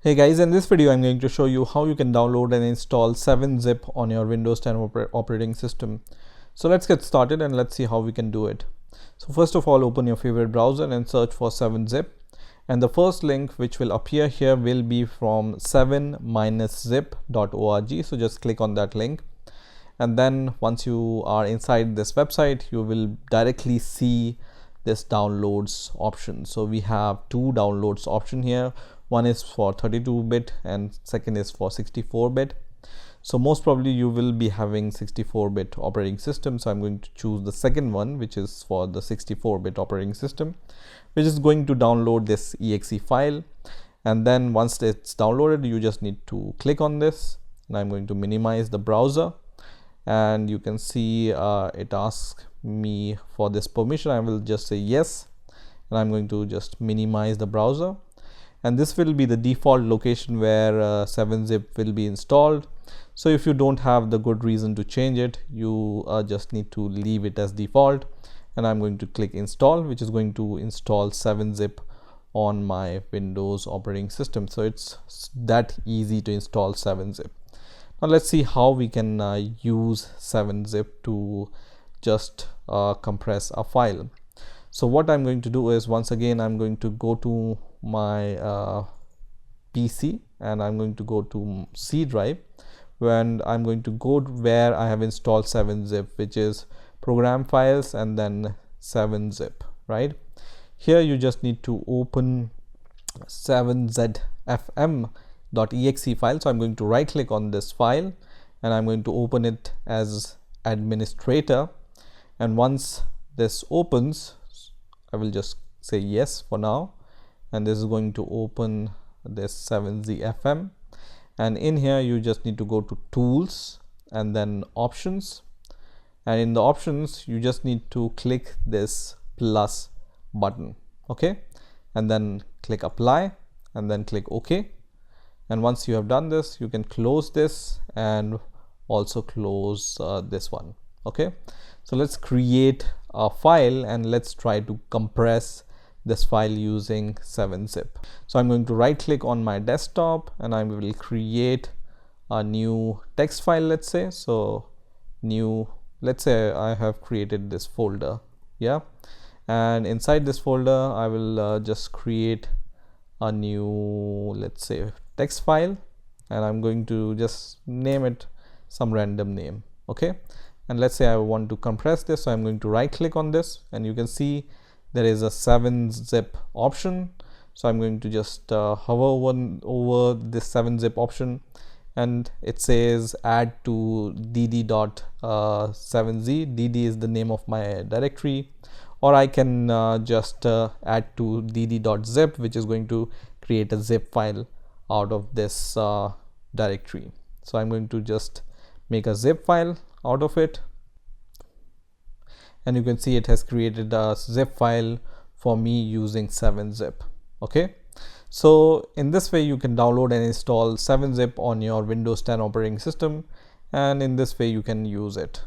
Hey guys, in this video I'm going to show you how you can download and install 7-zip on your Windows 10 operating system. So let's get started and let's see how we can do it. So first of all, open your favorite browser and search for 7-zip. And the first link which will appear here will be from 7-zip.org. So just click on that link. And then once you are inside this website, you will directly see this downloads option. So we have two downloads option here. One is for 32-bit and second is for 64-bit. So most probably you will be having 64-bit operating system. So I'm going to choose the second one, which is for the 64-bit operating system, which is going to download this exe file. And then once it's downloaded, you just need to click on this. And I'm going to minimize the browser. And you can see it asks me for this permission. I will just say yes. And I'm going to just minimize the browser. And this will be the default location where 7-zip will be installed. So if you don't have the good reason to change it, you just need to leave it as default. And I'm going to click install, which is going to install 7-zip on my Windows operating system. So it's that easy to install 7-zip. Now let's see how we can use 7-zip to just compress a file. So what I'm going to do is, once again, I'm going to go to my PC and I'm going to go to C drive, and I'm going to go where I have installed 7-zip, which is program files and then 7-zip, right? Here you just need to open 7zfm.exe file. So I'm going to right click on this file and I'm going to open it as administrator. And once this opens, I will just say yes for now. And this is going to open this 7zfm. And in here, you just need to go to tools and then options. And in the options, you just need to click this plus button. Okay. And then click apply and then click OK. And once you have done this, you can close this and also close this one. Okay. So let's create a file and let's try to compress this file using 7-zip. So I'm going to right click on my desktop and I will create a new text file, let's say. So new, let's say I have created this folder. Yeah. And inside this folder, I will just create a new, let's say, text file, and I'm going to just name it some random name. Okay. And let's say I want to compress this. So I'm going to right click on this and you can see there is a 7-zip option. So I'm going to just hover over this 7-zip option and it says add to dd.7z. dd is the name of my directory, or I can just add to dd.zip, which is going to create a zip file out of this directory. So I'm going to just make a zip file out of it. And you can see it has created a zip file for me using 7-zip. Okay. So in this way, you can download and install 7-zip on your Windows 10 operating system. And in this way, you can use it.